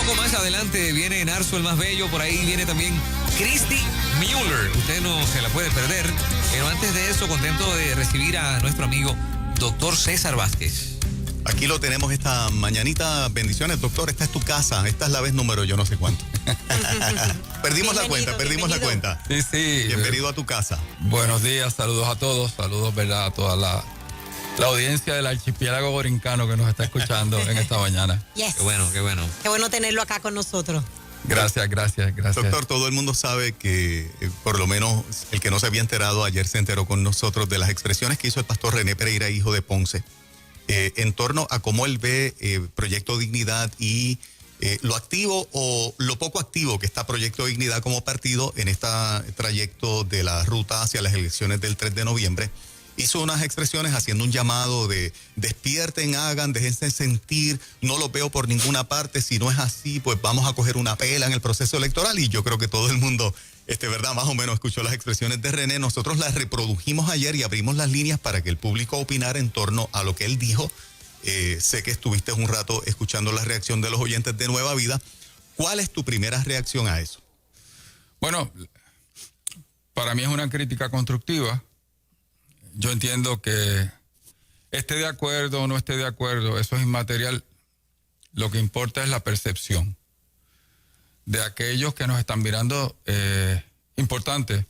poco más adelante viene Narso el más bello, por ahí viene también Christy Mueller. Usted no se la puede perder. Pero antes de eso, contento de recibir a nuestro amigo doctor César Vázquez. Aquí lo tenemos esta mañanita. Bendiciones, doctor. Esta es tu casa. Esta es la vez número yo no sé cuánto. perdimos la cuenta. Sí. Bienvenido a tu casa. Buenos días, saludos a todos. Saludos, ¿verdad? A toda la audiencia del archipiélago borincano que nos está escuchando en esta mañana. Yes. Qué bueno. Qué bueno tenerlo acá con nosotros. Gracias. Doctor, todo el mundo sabe que, por lo menos el que no se había enterado, ayer se enteró con nosotros de las expresiones que hizo el pastor René Pereira, hijo de Ponce, en torno a cómo él ve Proyecto Dignidad y lo activo o lo poco activo que está Proyecto Dignidad como partido en este trayecto de la ruta hacia las elecciones del 3 de noviembre. Hizo unas expresiones haciendo un llamado de despierten, hagan, déjense sentir, no lo veo por ninguna parte, si no es así, pues vamos a coger una pela en el proceso electoral. Y yo creo que todo el mundo, ¿verdad? Más o menos escuchó las expresiones de René. Nosotros las reprodujimos ayer y abrimos las líneas para que el público opinara en torno a lo que él dijo. Sé que estuviste un rato escuchando la reacción de los oyentes de Nueva Vida. ¿Cuál es tu primera reacción a eso? Bueno, para mí es una crítica constructiva. Yo entiendo que esté de acuerdo o no esté de acuerdo, eso es inmaterial. Lo que importa es la percepción de aquellos que nos están mirando. Importante,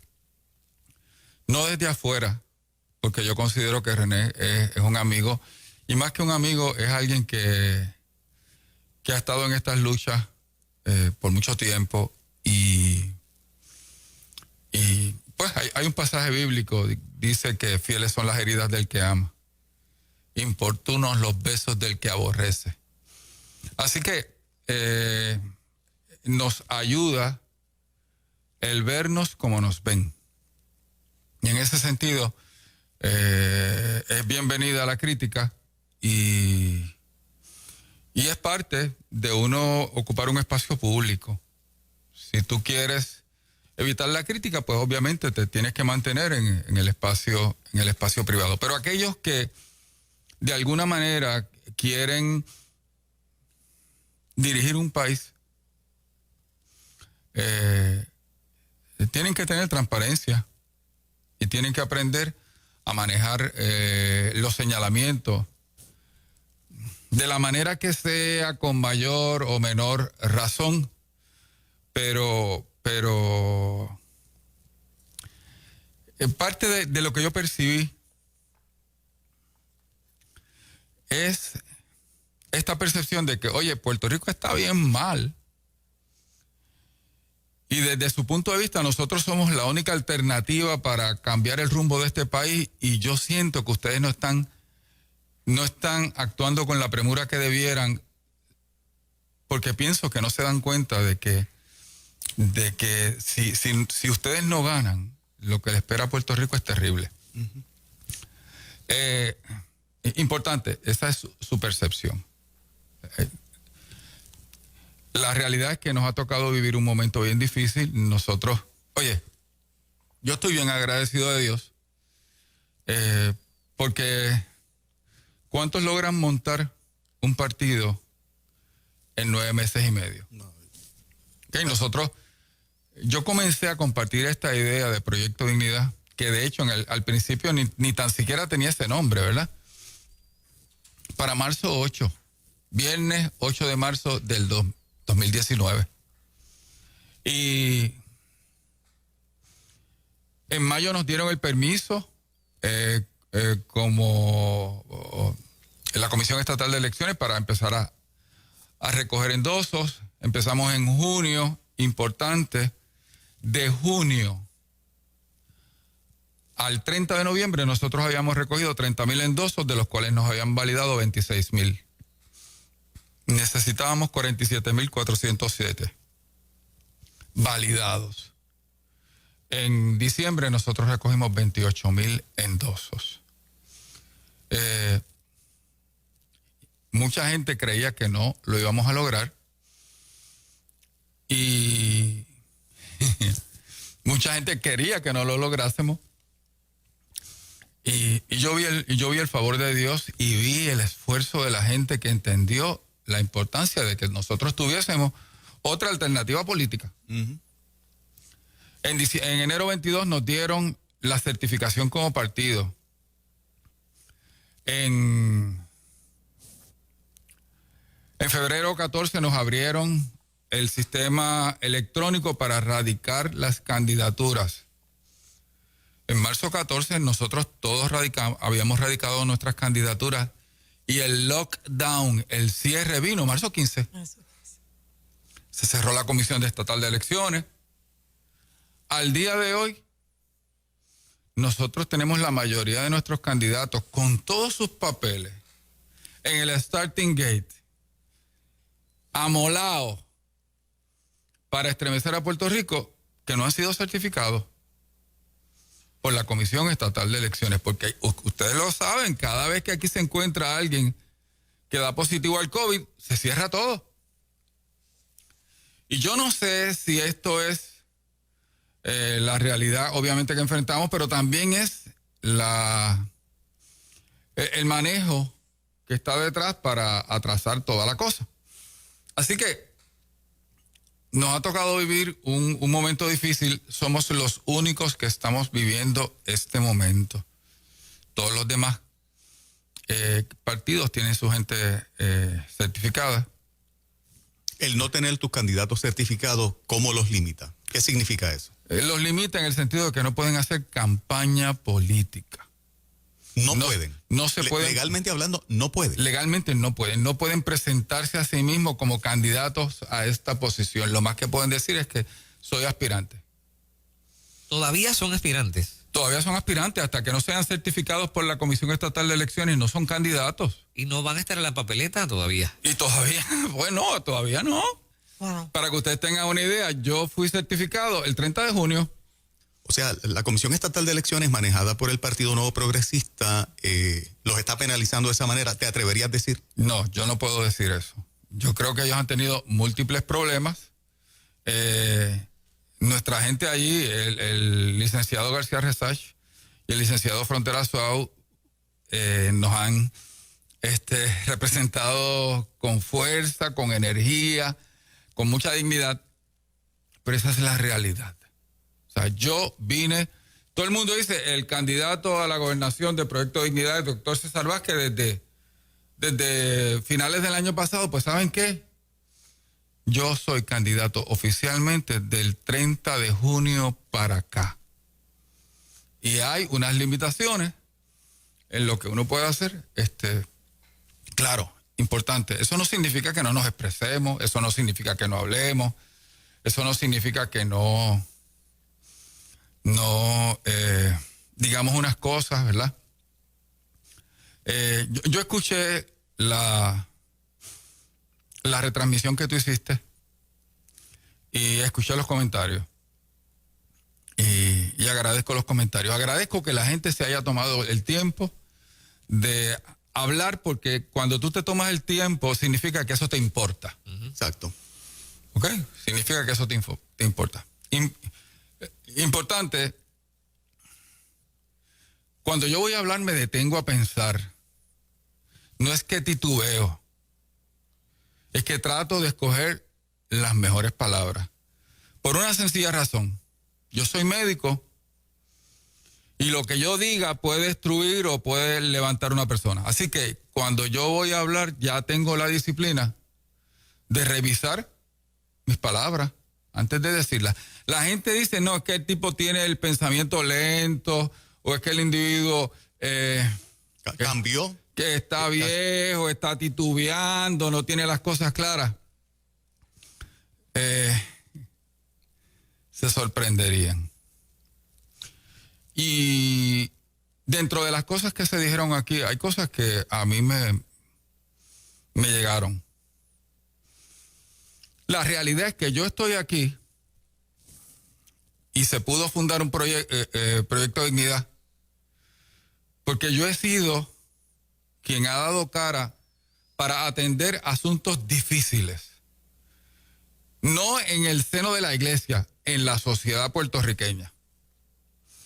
no desde afuera, porque yo considero que René es un amigo, y más que un amigo, es alguien que ha estado en estas luchas por mucho tiempo, y pues hay un pasaje bíblico, dice que fieles son las heridas del que ama, importunos los besos del que aborrece. Así que nos ayuda el vernos como nos ven. Y en ese sentido, es bienvenida la crítica y es parte de uno ocupar un espacio público. Si tú quieres evitar la crítica, pues obviamente te tienes que mantener en el espacio privado. Pero aquellos que de alguna manera quieren dirigir un país, tienen que tener transparencia y tienen que aprender a manejar los señalamientos de la manera que sea, con mayor o menor razón, pero parte de lo que yo percibí es esta percepción de que, oye, Puerto Rico está bien mal. Y desde su punto de vista, nosotros somos la única alternativa para cambiar el rumbo de este país, y yo siento que ustedes no están actuando con la premura que debieran, porque pienso que no se dan cuenta de que si ustedes no ganan, lo que le espera a Puerto Rico es terrible. Uh-huh. Importante, esa es su percepción. La realidad es que nos ha tocado vivir un momento bien difícil. Nosotros, yo estoy bien agradecido de Dios, porque ¿cuántos logran montar un partido en 9 meses y medio? No. Yo comencé a compartir esta idea de Proyecto Dignidad, que de hecho al principio ni tan siquiera tenía ese nombre, ¿verdad? Para marzo 8, viernes 8 de marzo del 2019. Y en mayo nos dieron el permiso, como la Comisión Estatal de Elecciones, para empezar a recoger endosos. Empezamos en junio, importante. De junio al 30 de noviembre nosotros habíamos recogido 30,000 endosos, de los cuales nos habían validado 26,000. Necesitábamos 47,407 validados. En diciembre nosotros recogimos 28,000 endosos. Mucha gente creía que no lo íbamos a lograr, y mucha gente quería que no lo lográsemos, y yo vi el favor de Dios y vi el esfuerzo de la gente que entendió la importancia de que nosotros tuviésemos otra alternativa política. Uh-huh. En enero 22 nos dieron la certificación como partido. En febrero 14 nos abrieron el sistema electrónico para radicar las candidaturas. En marzo 14 nosotros todos habíamos radicado nuestras candidaturas y el lockdown, el cierre vino marzo 15. Se cerró la Comisión Estatal de Elecciones. Al día de hoy, nosotros tenemos la mayoría de nuestros candidatos con todos sus papeles en el starting gate, amolados para estremecer a Puerto Rico, que no han sido certificados por la Comisión Estatal de Elecciones, porque ustedes lo saben, cada vez que aquí se encuentra alguien que da positivo al COVID, se cierra todo. Y yo no sé si esto es la realidad, obviamente, que enfrentamos, pero también es el manejo que está detrás para atrasar toda la cosa. Así que nos ha tocado vivir un momento difícil. Somos los únicos que estamos viviendo este momento. Todos los demás partidos tienen su gente certificada. El no tener tus candidatos certificados, ¿cómo los limita? ¿Qué significa eso? Los limita en el sentido de que no pueden hacer campaña política. No pueden. No se pueden. Legalmente hablando, no pueden. Legalmente no pueden. No pueden presentarse a sí mismos como candidatos a esta posición. Lo más que pueden decir es que soy aspirante. Todavía son aspirantes. Todavía son aspirantes hasta que no sean certificados por la Comisión Estatal de Elecciones. No son candidatos. Y no van a estar en la papeleta todavía. Y todavía, bueno, todavía no. Wow. Para que ustedes tengan una idea, yo fui certificado el 30 de junio. O sea, la Comisión Estatal de Elecciones, manejada por el Partido Nuevo Progresista, los está penalizando de esa manera. ¿Te atreverías a decir? No, yo no puedo decir eso. Yo creo que ellos han tenido múltiples problemas. Nuestra gente allí, el licenciado García Resach y el licenciado Frontera Suau, nos han representado con fuerza, con energía, con mucha dignidad, pero esa es la realidad. O sea, yo vine, todo el mundo dice, el candidato a la gobernación de Proyecto Dignidad, el doctor César Vázquez, desde finales del año pasado, pues ¿saben qué? Yo soy candidato oficialmente del 30 de junio para acá. Y hay unas limitaciones en lo que uno puede hacer. Claro, importante. Eso no significa que no nos expresemos, eso no significa que no hablemos, eso no significa que no digamos unas cosas, ¿verdad? Yo escuché la retransmisión que tú hiciste y escuché los comentarios y agradezco los comentarios. Agradezco que la gente se haya tomado el tiempo de hablar, porque cuando tú te tomas el tiempo significa que eso te importa. Exacto. ¿Ok? Significa que eso te importa. Importante, cuando yo voy a hablar me detengo a pensar. No es que titubeo, es que trato de escoger las mejores palabras. Por una sencilla razón. Yo soy médico y lo que yo diga puede destruir o puede levantar una persona. Así que cuando yo voy a hablar ya tengo la disciplina de revisar mis palabras antes de decirlas. La gente dice, no, es que el tipo tiene el pensamiento lento o es que el individuo ¿Cambió? Que está viejo, está titubeando, no tiene las cosas claras. Se sorprenderían. Y dentro de las cosas que se dijeron aquí, hay cosas que a mí me llegaron. La realidad es que yo estoy aquí y se pudo fundar un proyecto de dignidad porque yo he sido quien ha dado cara para atender asuntos difíciles. No en el seno de la iglesia, en la sociedad puertorriqueña.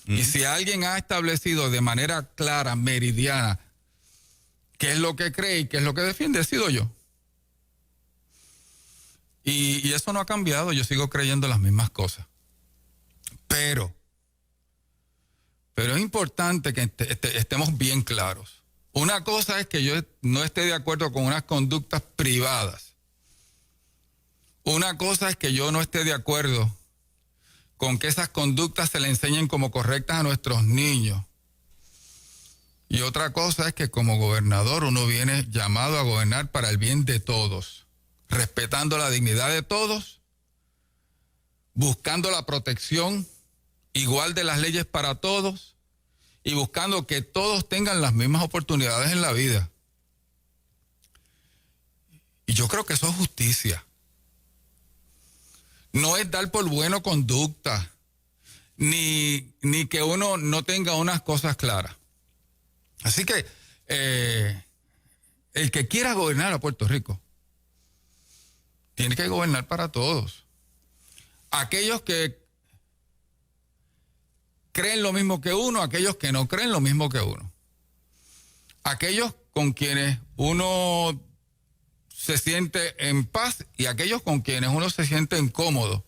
Y si alguien ha establecido de manera clara, meridiana, qué es lo que cree y qué es lo que defiende, he sido yo. Y eso no ha cambiado, yo sigo creyendo las mismas cosas. Pero es importante que estemos bien claros. Una cosa es que yo no esté de acuerdo con unas conductas privadas. Una cosa es que yo no esté de acuerdo con que esas conductas se le enseñen como correctas a nuestros niños. Y otra cosa es que como gobernador uno viene llamado a gobernar para el bien de todos, respetando la dignidad de todos, buscando la protección igual de las leyes para todos y buscando que todos tengan las mismas oportunidades en la vida. Y yo creo que eso es justicia. No es dar por bueno conducta, ni que uno no tenga unas cosas claras. Así que el que quiera gobernar a Puerto Rico tiene que gobernar para todos. Aquellos que creen lo mismo que uno, aquellos que no creen lo mismo que uno. Aquellos con quienes uno se siente en paz y aquellos con quienes uno se siente incómodo.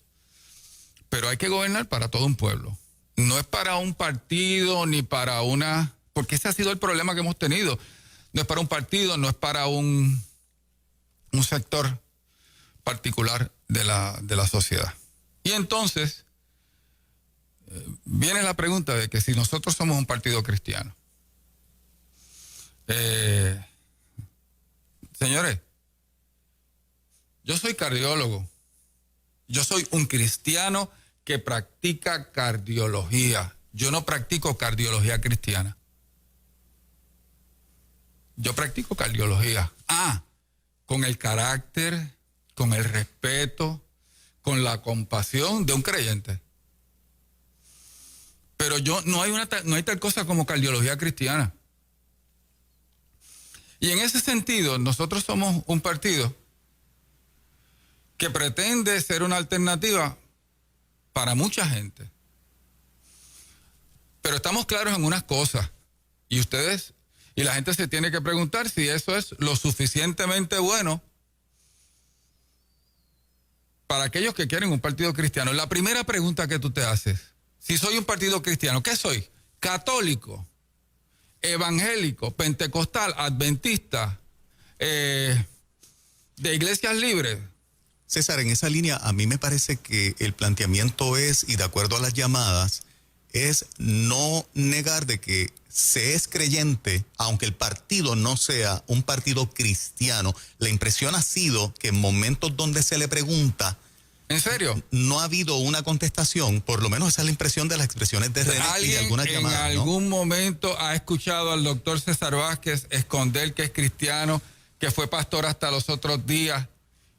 Pero hay que gobernar para todo un pueblo. No es para un partido ni para una... Porque ese ha sido el problema que hemos tenido. No es para un partido, no es para un sector particular de la sociedad. Y entonces viene la pregunta de que si nosotros somos un partido cristiano. Señores, yo soy cardiólogo. Yo soy un cristiano que practica cardiología. Yo no practico cardiología cristiana. Yo practico cardiología. Con el carácter, con el respeto, con la compasión de un creyente. Pero no hay tal cosa como cardiología cristiana. Y en ese sentido, nosotros somos un partido que pretende ser una alternativa para mucha gente. Pero estamos claros en unas cosas. Y ustedes, y la gente se tiene que preguntar si eso es lo suficientemente bueno para aquellos que quieren un partido cristiano. La primera pregunta que tú te haces, si soy un partido cristiano, ¿qué soy? Católico, evangélico, pentecostal, adventista, de iglesias libres. César, en esa línea a mí me parece que el planteamiento es, y de acuerdo a las llamadas, es no negar de que se es creyente, aunque el partido no sea un partido cristiano. La impresión ha sido que en momentos donde se le pregunta, ¿en serio? No ha habido una contestación, por lo menos esa es la impresión de las expresiones de René y de algunas llamadas. ¿En algún momento ha escuchado al doctor César Vázquez esconder que es cristiano, que fue pastor hasta los otros días?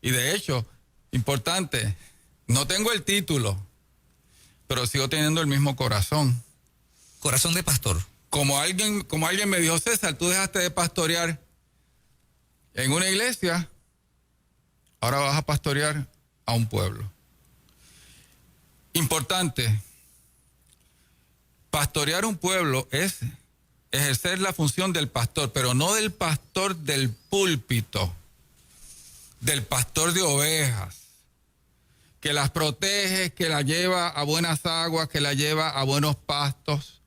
Y de hecho, importante, no tengo el título, pero sigo teniendo el mismo corazón. Corazón de pastor. Como alguien me dijo, César, tú dejaste de pastorear en una iglesia, ahora vas a pastorear a un pueblo. Importante, pastorear un pueblo es ejercer la función del pastor, pero no del pastor del púlpito, del pastor de ovejas, que las protege, que las lleva a buenas aguas, que las lleva a buenos pastos,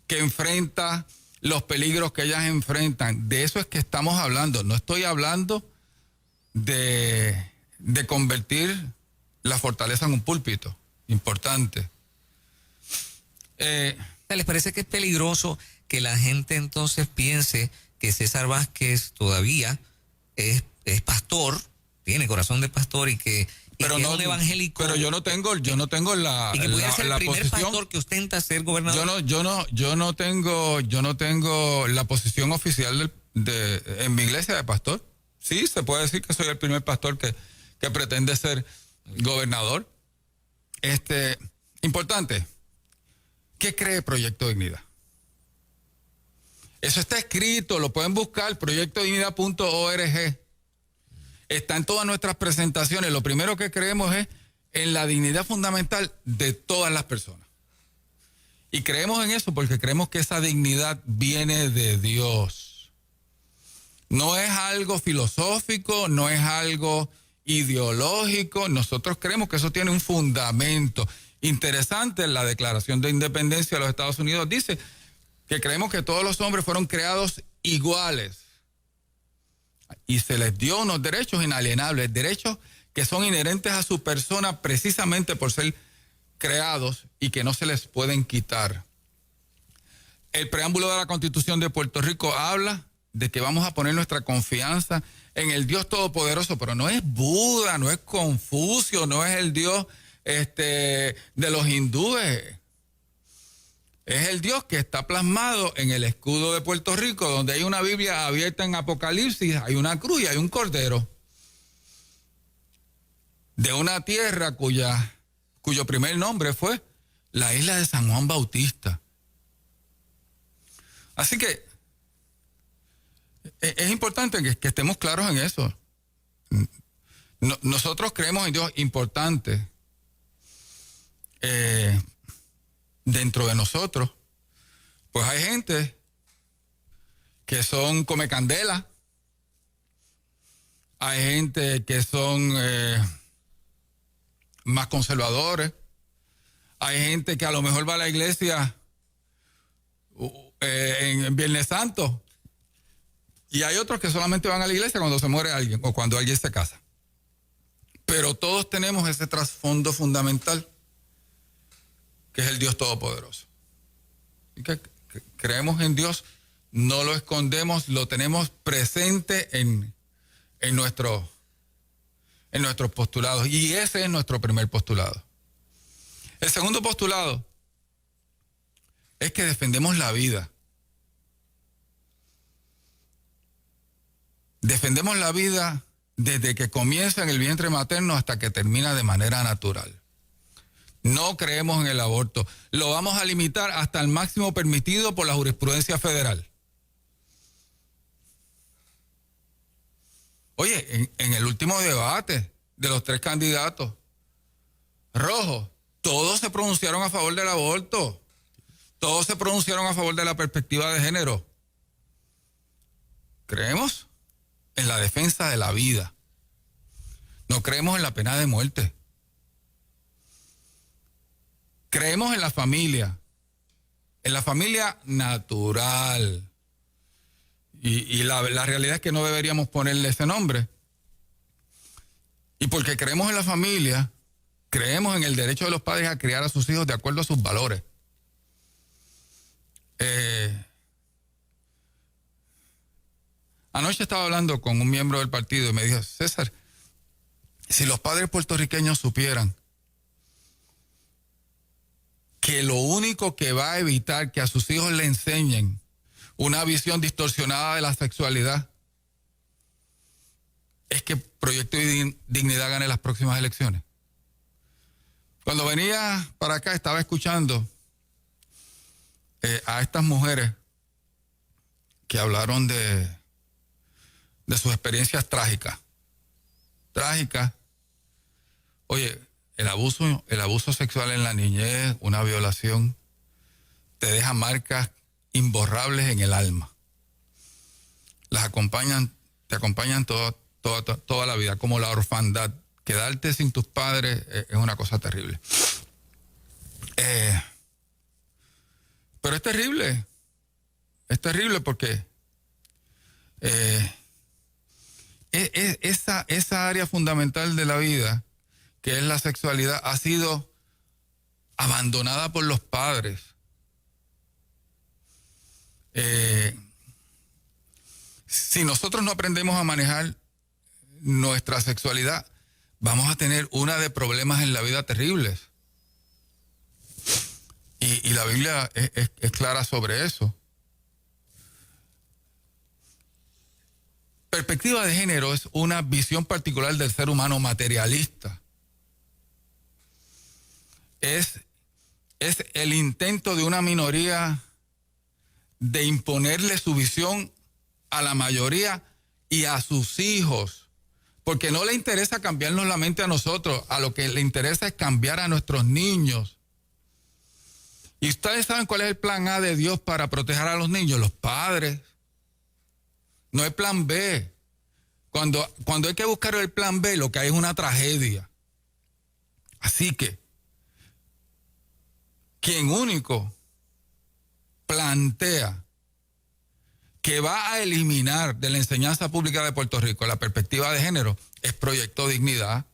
que enfrenta los peligros que ellas enfrentan. De eso es que estamos hablando. No estoy hablando de convertir la fortaleza en un púlpito. Importante. ¿Les parece que es peligroso que la gente entonces piense que César Vázquez todavía es pastor, tiene corazón de pastor y que pero es no, un evangélico? Pero yo no tengo la y que puede ser el primer posición, pastor que ostenta ser gobernador. Yo no tengo la posición oficial en mi iglesia de pastor. Sí, se puede decir que soy el primer pastor que pretende ser gobernador. Importante. ¿Qué cree Proyecto Dignidad? Eso está escrito, lo pueden buscar, proyectodignidad.org. Está en todas nuestras presentaciones. Lo primero que creemos es en la dignidad fundamental de todas las personas. Y creemos en eso porque creemos que esa dignidad viene de Dios. No es algo filosófico, no es algo ideológico. Nosotros creemos que eso tiene un fundamento. Interesante, la Declaración de Independencia de los Estados Unidos dice que creemos que todos los hombres fueron creados iguales y se les dio unos derechos inalienables, derechos que son inherentes a su persona precisamente por ser creados y que no se les pueden quitar. El preámbulo de la Constitución de Puerto Rico habla de que vamos a poner nuestra confianza en el Dios Todopoderoso, pero no es Buda, no es Confucio, no es el Dios de los hindúes. Es el Dios que está plasmado en el escudo de Puerto Rico, donde hay una Biblia abierta en Apocalipsis, hay una cruz y hay un cordero. De una tierra cuyo primer nombre fue la isla de San Juan Bautista. Así que es importante que estemos claros en eso. Nosotros creemos en Dios importante. Dentro de nosotros, pues hay gente que son come candela, hay gente que son más conservadores, hay gente que a lo mejor va a la iglesia en Viernes Santo, y hay otros que solamente van a la iglesia cuando se muere alguien o cuando alguien se casa. Pero todos tenemos ese trasfondo fundamental, que es el Dios Todopoderoso. Y que creemos en Dios, no lo escondemos, lo tenemos presente en nuestros postulados. Y ese es nuestro primer postulado. El segundo postulado es que defendemos la vida. Defendemos la vida desde que comienza en el vientre materno hasta que termina de manera natural. No creemos en el aborto. Lo vamos a limitar hasta el máximo permitido por la jurisprudencia federal. Oye, en el último debate de los 3 candidatos rojos, todos se pronunciaron a favor del aborto. Todos se pronunciaron a favor de la perspectiva de género. Creemos en la defensa de la vida. No creemos en la pena de muerte. Creemos en la familia natural. Y la realidad es que no deberíamos ponerle ese nombre. Y porque creemos en la familia, creemos en el derecho de los padres a criar a sus hijos de acuerdo a sus valores. Anoche estaba hablando con un miembro del partido y me dijo: César, si los padres puertorriqueños supieran que lo único que va a evitar que a sus hijos le enseñen una visión distorsionada de la sexualidad es que Proyecto Dignidad gane las próximas elecciones. Cuando venía para acá estaba escuchando a estas mujeres que hablaron de sus experiencias trágicas. Oye, el abuso sexual en la niñez, una violación, te deja marcas imborrables en el alma. Te acompañan toda la vida, como la orfandad. Quedarte sin tus padres es una cosa terrible. Pero es terrible porque esa área fundamental de la vida, que es la sexualidad, ha sido abandonada por los padres. Si nosotros no aprendemos a manejar nuestra sexualidad, vamos a tener una de problemas en la vida terribles. Y la Biblia es clara sobre eso. Perspectiva de género es una visión particular del ser humano materialista. Es el intento de una minoría de imponerle su visión a la mayoría y a sus hijos, porque no le interesa cambiarnos la mente a nosotros, a lo que le interesa es cambiar a nuestros niños. ¿Y ustedes saben cuál es el plan A de Dios para proteger a los niños? Los padres. No hay plan B. Cuando hay que buscar el plan B, lo que hay es una tragedia. Así que, quien único plantea que va a eliminar de la enseñanza pública de Puerto Rico la perspectiva de género es Proyecto Dignidad,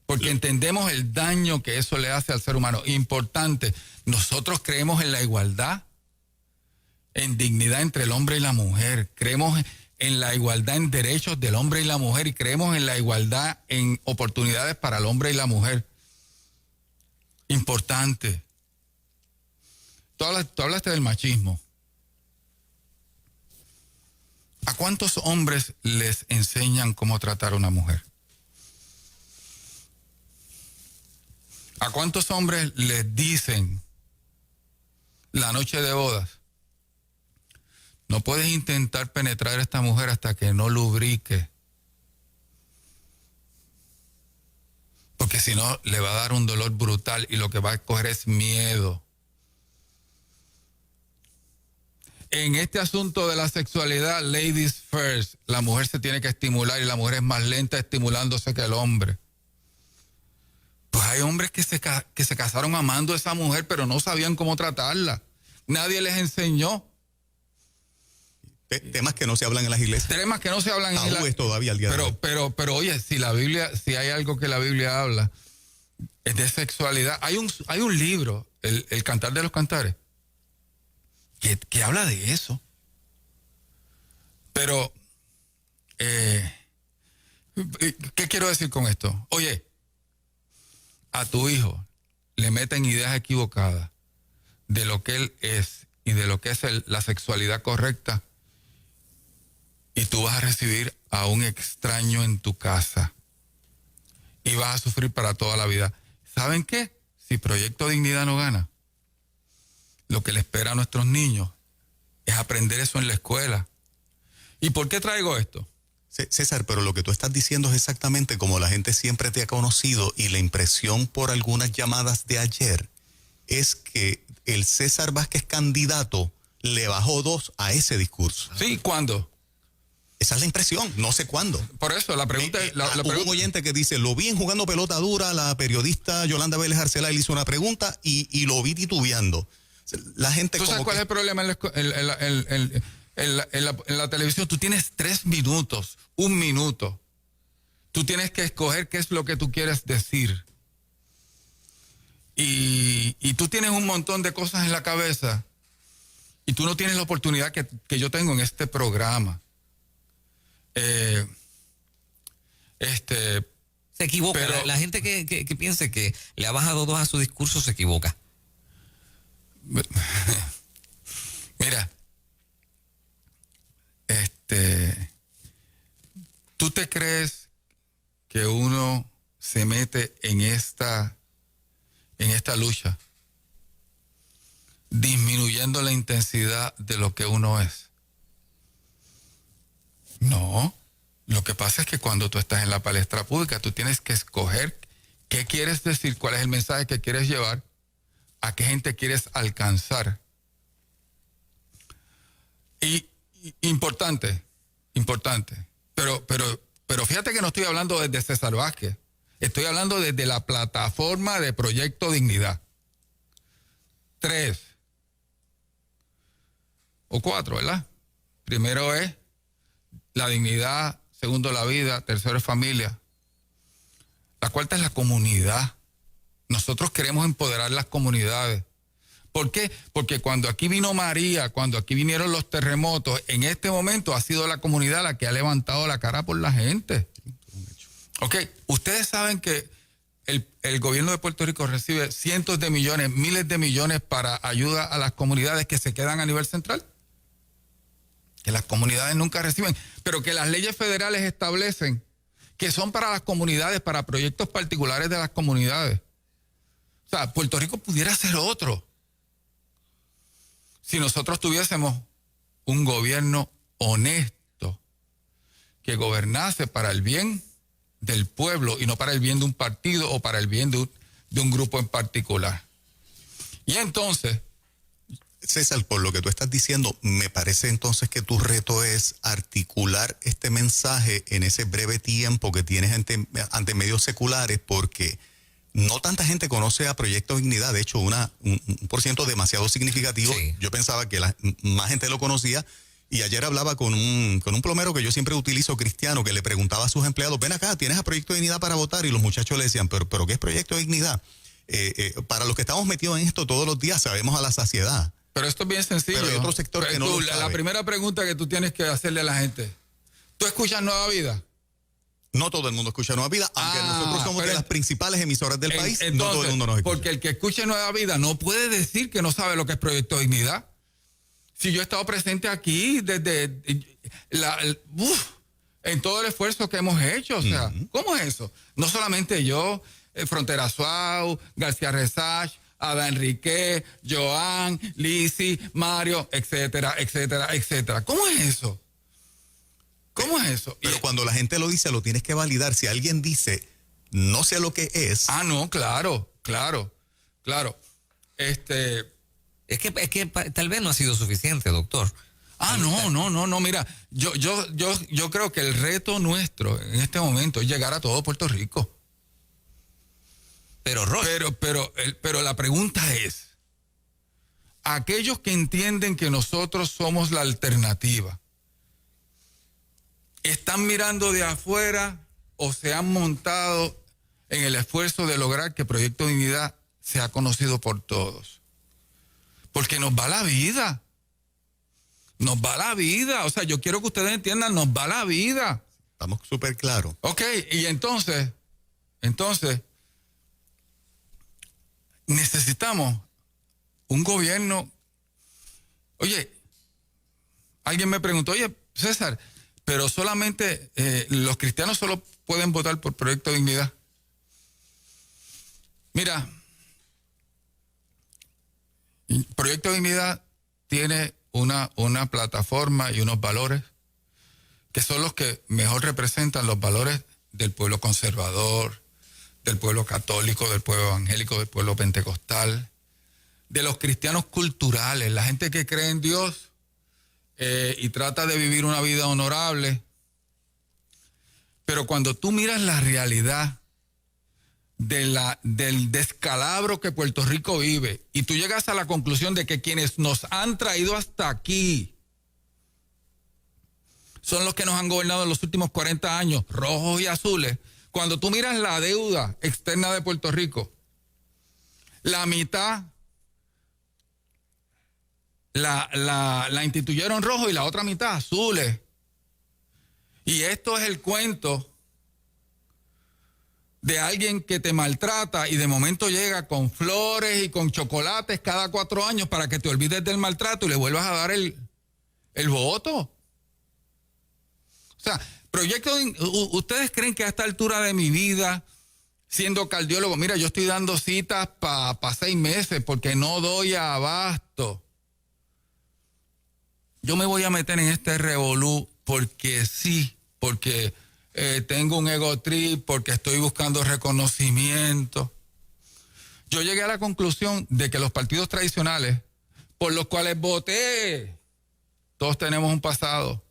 porque entendemos el daño que eso le hace al ser humano. Importante, nosotros creemos en la igualdad, en dignidad entre el hombre y la mujer, creemos en la igualdad en derechos del hombre y la mujer y creemos en la igualdad en oportunidades para el hombre y la mujer. Importante. Tú hablaste del machismo. ¿A cuántos hombres les enseñan cómo tratar a una mujer? ¿A cuántos hombres les dicen la noche de bodas: no puedes intentar penetrar a esta mujer hasta que no lubrique? Porque si no, le va a dar un dolor brutal y lo que va a coger es miedo. En este asunto de la sexualidad, ladies first, la mujer se tiene que estimular y la mujer es más lenta estimulándose que el hombre. Pues hay hombres que se casaron amando a esa mujer, pero no sabían cómo tratarla. Nadie les enseñó. Temas que no se hablan en las iglesias. Temas que no se hablan en las iglesias. Todavía al día de hoy. Pero oye, si hay algo que la Biblia habla, es de sexualidad. Hay un libro, el Cantar de los Cantares, que habla de eso. Pero, ¿qué quiero decir con esto? Oye, a tu hijo le meten ideas equivocadas de lo que él es y de lo que es la sexualidad correcta, y tú vas a recibir a un extraño en tu casa y vas a sufrir para toda la vida. ¿Saben qué? Si Proyecto Dignidad no gana, lo que le espera a nuestros niños es aprender eso en la escuela. ¿Y por qué traigo esto? César, pero lo que tú estás diciendo es exactamente como la gente siempre te ha conocido, y la impresión por algunas llamadas de ayer es que el César Vázquez candidato le bajó 2 a ese discurso. Sí, ¿cuándo? Esa es la impresión, no sé cuándo. Por eso, la pregunta es... Hubo un oyente que dice: lo vi en Jugando Pelota Dura, la periodista Yolanda Vélez Arcelá le hizo una pregunta y lo vi titubeando. La gente... ¿Tú sabes cuál es el problema en la televisión? Tú tienes 3 minutos, 1 minuto. Tú tienes que escoger qué es lo que tú quieres decir. Y tú tienes un montón de cosas en la cabeza y tú no tienes la oportunidad que yo tengo en este programa. Se equivoca. Pero, la gente que piense que le ha bajado 2 a su discurso se equivoca. Mira, ¿tú te crees que uno se mete en esta lucha disminuyendo la intensidad de lo que uno es? No. Lo que pasa es que cuando tú estás en la palestra pública, tú tienes que escoger qué quieres decir, cuál es el mensaje que quieres llevar, a qué gente quieres alcanzar. Y importante. Pero fíjate que no estoy hablando desde César Vázquez. Estoy hablando desde la plataforma de Proyecto Dignidad. 3 o 4, ¿verdad? Primero es la dignidad, segundo la vida, tercero es familia. La cuarta es la comunidad. Nosotros queremos empoderar las comunidades. ¿Por qué? Porque cuando aquí vino María, cuando aquí vinieron los terremotos, en este momento ha sido la comunidad la que ha levantado la cara por la gente. Ok, ustedes saben que el gobierno de Puerto Rico recibe cientos de millones, miles de millones para ayuda a las comunidades que se quedan a nivel central. Que las comunidades nunca reciben, pero que las leyes federales establecen que son para las comunidades, para proyectos particulares de las comunidades. O sea, Puerto Rico pudiera ser otro si nosotros tuviésemos un gobierno honesto que gobernase para el bien del pueblo y no para el bien de un partido o para el bien de un grupo en particular. Y entonces, César, por lo que tú estás diciendo, me parece entonces que tu reto es articular este mensaje en ese breve tiempo que tienes ante medios seculares, porque no tanta gente conoce a Proyecto Dignidad. De hecho, un % demasiado significativo. Sí. Yo pensaba que más gente lo conocía. Y ayer hablaba con un plomero que yo siempre utilizo, cristiano, que le preguntaba a sus empleados, ven acá, ¿tienes a Proyecto Dignidad para votar? Y los muchachos le decían, ¿pero qué es Proyecto Dignidad? Para los que estamos metidos en esto todos los días, sabemos a la saciedad. Pero esto es bien sencillo. Pero hay otro sector que no lo sabe. La primera pregunta que tú tienes que hacerle a la gente, ¿tú escuchas Nueva Vida? No todo el mundo escucha Nueva Vida, aunque nosotros somos de las principales emisoras del país, entonces, no todo el mundo nos escucha. Porque el que escuche Nueva Vida no puede decir que no sabe lo que es Proyecto Dignidad. Si yo he estado presente aquí desde en todo el esfuerzo que hemos hecho, o sea, ¿cómo es eso? No solamente yo, Frontera Suau, García Resach, Ada Enrique, Joan, Lisi, Mario, etcétera, etcétera, etcétera. ¿Cómo es eso? ¿Cómo es eso? Pero cuando la gente lo dice, lo tienes que validar. Si alguien dice, no sé lo que es. Ah, no, claro. Es que tal vez no ha sido suficiente, doctor. No, mira, yo creo que el reto nuestro en este momento es llegar a todo Puerto Rico. Pero la pregunta es, aquellos que entienden que nosotros somos la alternativa, ¿están mirando de afuera o se han montado en el esfuerzo de lograr que Proyecto Dignidad sea conocido por todos? Porque nos va la vida. Nos va la vida. O sea, yo quiero que ustedes entiendan, nos va la vida. Estamos súper claros. Ok, y entonces, necesitamos un gobierno. Oye, alguien me preguntó, oye, César, pero solamente los cristianos solo pueden votar por Proyecto Dignidad. Mira, Proyecto Dignidad tiene una plataforma y unos valores que son los que mejor representan los valores del pueblo conservador, del pueblo católico, del pueblo evangélico, del pueblo pentecostal, de los cristianos culturales, la gente que cree en Dios y trata de vivir una vida honorable. Pero cuando tú miras la realidad del descalabro que Puerto Rico vive y tú llegas a la conclusión de que quienes nos han traído hasta aquí son los que nos han gobernado en los últimos 40 años, rojos y azules. Cuando tú miras la deuda externa de Puerto Rico, la mitad la instituyeron rojo y la otra mitad azules. Y esto es el cuento de alguien que te maltrata y de momento llega con flores y con chocolates cada 4 años para que te olvides del maltrato y le vuelvas a dar el voto. O sea, ¿ustedes creen que a esta altura de mi vida, siendo cardiólogo, mira, yo estoy dando citas para 6 meses porque no doy abasto? Yo me voy a meter en este revolú porque sí, porque tengo un ego trip, porque estoy buscando reconocimiento. Yo llegué a la conclusión de que los partidos tradicionales por los cuales voté, todos tenemos un pasado.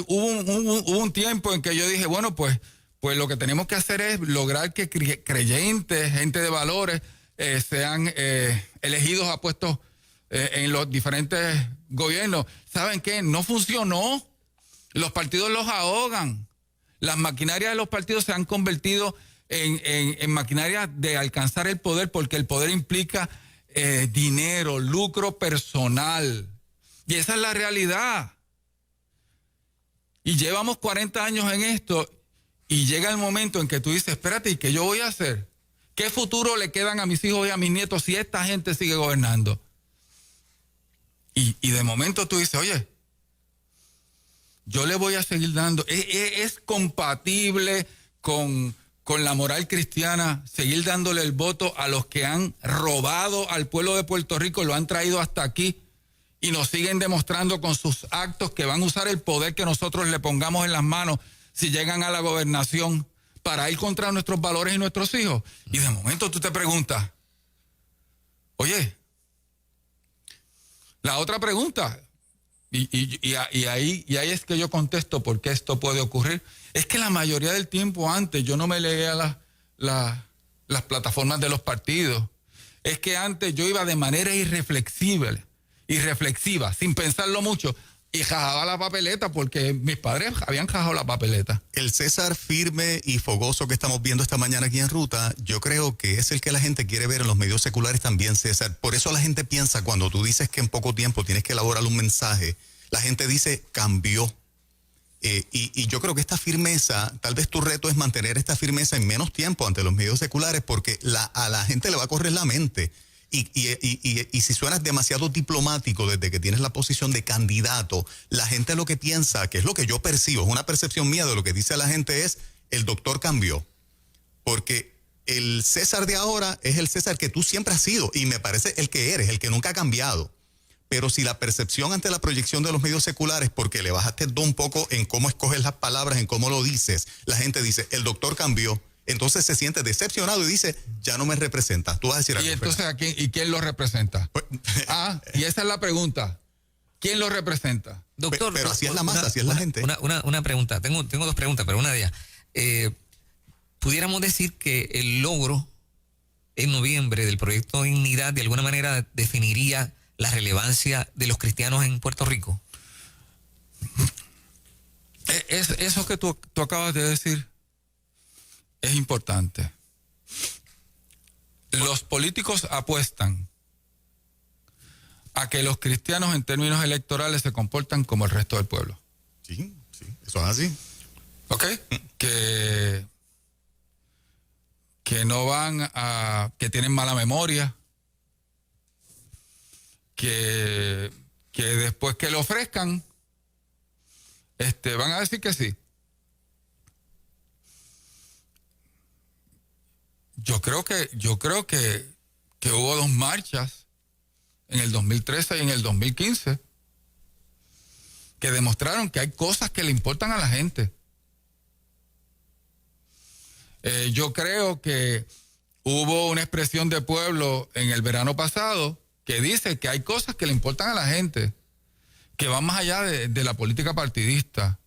Hubo un tiempo en que yo dije, bueno, pues lo que tenemos que hacer es lograr que creyentes, gente de valores, sean elegidos a puestos en los diferentes gobiernos. ¿Saben qué? No funcionó. Los partidos los ahogan. Las maquinarias de los partidos se han convertido en maquinarias de alcanzar el poder, porque el poder implica dinero, lucro personal. Y esa es la realidad. Y llevamos 40 años en esto y llega el momento en que tú dices, espérate, ¿y qué yo voy a hacer? ¿Qué futuro le quedan a mis hijos y a mis nietos si esta gente sigue gobernando? Y de momento tú dices, oye, yo le voy a seguir dando. Es compatible con la moral cristiana seguir dándole el voto a los que han robado al pueblo de Puerto Rico, lo han traído hasta aquí y nos siguen demostrando con sus actos que van a usar el poder que nosotros le pongamos en las manos si llegan a la gobernación para ir contra nuestros valores y nuestros hijos. Y de momento tú te preguntas, Oye, la otra pregunta, y ahí es que yo contesto por qué esto puede ocurrir, es que la mayoría del tiempo antes yo no me leía las plataformas de los partidos. Es que antes yo iba de manera irreflexiva, sin pensarlo mucho, y jajaba la papeleta porque mis padres habían jajado la papeleta. El César firme y fogoso que estamos viendo esta mañana aquí en Ruta, yo creo que es el que la gente quiere ver en los medios seculares también, César. Por eso la gente piensa, cuando tú dices que en poco tiempo tienes que elaborar un mensaje, la gente dice, cambió. Y yo creo que esta firmeza, tal vez tu reto es mantener esta firmeza en menos tiempo ante los medios seculares, porque a la gente le va a correr la mente. Y si suenas demasiado diplomático desde que tienes la posición de candidato, la gente lo que piensa, que es lo que yo percibo, es una percepción mía de lo que dice la gente, es el doctor cambió. Porque el César de ahora es el César que tú siempre has sido y me parece el que eres, el que nunca ha cambiado. Pero si la percepción ante la proyección de los medios seculares, porque le bajaste un poco en cómo escoges las palabras, en cómo lo dices, la gente dice, el doctor cambió. Entonces se siente decepcionado y dice, ya no me representa. Tú vas a decir algo. ¿Y entonces quién lo representa? Pues, y esa es la pregunta. ¿Quién lo representa? Doctor, pero así es la masa, así es la gente. Una pregunta. Tengo dos preguntas, pero una de ellas. Pudiéramos decir que el logro en noviembre del proyecto Dignidad de alguna manera definiría la relevancia de los cristianos en Puerto Rico. Eso que tú acabas de decir es importante. Los políticos apuestan a que los cristianos en términos electorales se comportan como el resto del pueblo. Sí, eso es así. ¿Ok? Que no que tienen mala memoria, que después que lo ofrezcan, van a decir que sí. Yo creo que hubo 2 marchas en el 2013 y en el 2015 que demostraron que hay cosas que le importan a la gente. Yo creo que hubo una expresión de pueblo en el verano pasado que dice que hay cosas que le importan a la gente, que van más allá de la política partidista.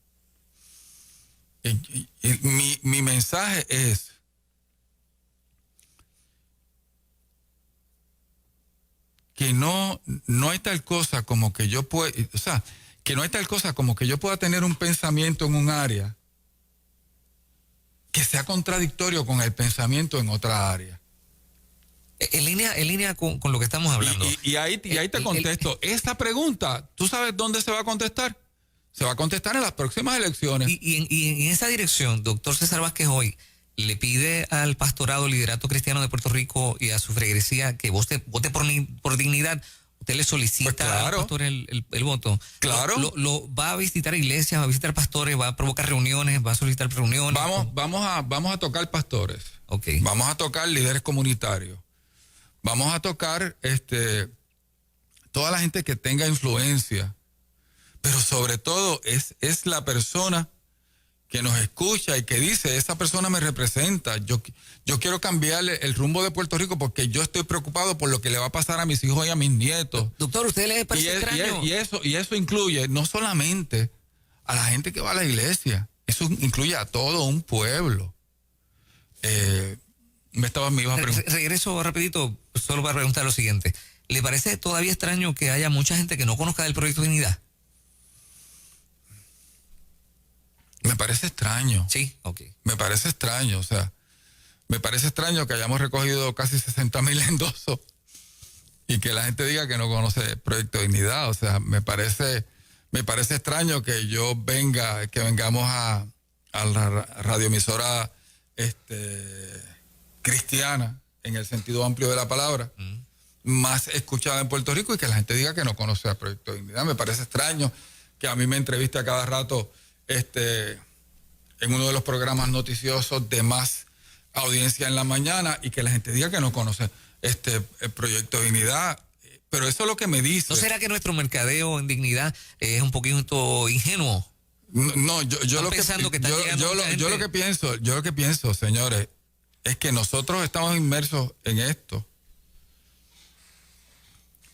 Mi mensaje es que no hay tal cosa como que yo pueda, que no hay tal cosa como que yo pueda tener un pensamiento en un área que sea contradictorio con el pensamiento en otra área. En línea con lo que estamos hablando. Y ahí te contesto. Esta pregunta, ¿tú sabes dónde se va a contestar? Se va a contestar en las próximas elecciones. Y en esa dirección, doctor César Vázquez hoy le pide al pastorado, liderato cristiano de Puerto Rico y a su feligresía que vote por dignidad. Usted le solicita pues claro, al pastor el voto. Claro. Lo va a visitar iglesias, va a visitar pastores, va a provocar reuniones, va a solicitar reuniones. Vamos a tocar pastores. Okay. Vamos a tocar líderes comunitarios. Vamos a tocar toda la gente que tenga influencia. Pero sobre todo es la persona que nos escucha y que dice, esa persona me representa. Yo quiero cambiarle el rumbo de Puerto Rico porque yo estoy preocupado por lo que le va a pasar a mis hijos y a mis nietos. Doctor, ¿usted le parece extraño? Y eso incluye no solamente a la gente que va a la iglesia, eso incluye a todo un pueblo. Me ibas a preguntar. Regreso rapidito, solo para preguntar lo siguiente. ¿Le parece todavía extraño que haya mucha gente que no conozca del proyecto Dignidad? Me parece extraño. Sí, ok. Me parece extraño, me parece extraño que hayamos recogido casi 60,000 endosos y que la gente diga que no conoce el Proyecto Dignidad. Me parece extraño que vengamos a la radioemisora cristiana, en el sentido amplio de la palabra, más escuchada en Puerto Rico, y que la gente diga que no conoce el Proyecto Dignidad. Me parece extraño que a mí me entreviste a cada rato en uno de los programas noticiosos de más audiencia en la mañana y que la gente diga que no conoce el Proyecto Dignidad. Pero eso es lo que me dice. ¿No será que nuestro mercadeo en dignidad es un poquito ingenuo? No, yo lo que pienso, señores, es que nosotros estamos inmersos en esto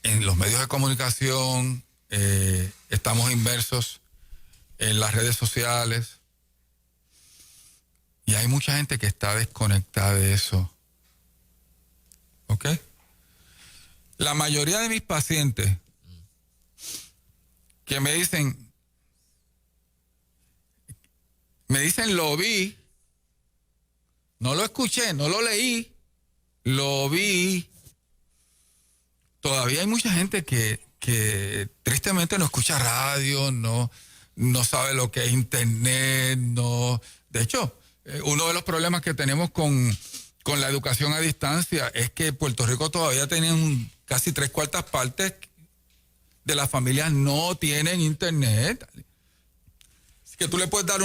en los medios de comunicación, estamos inmersos en las redes sociales y hay mucha gente que está desconectada de eso. ¿Ok? La mayoría de mis pacientes que me dicen lo vi, no lo escuché, no lo leí, lo vi. Todavía hay mucha gente que tristemente no escucha radio, no sabe lo que es internet, no. De hecho, uno de los problemas que tenemos con la educación a distancia es que Puerto Rico todavía tiene casi 3/4 de las familias no tienen internet. Así que tú le puedes dar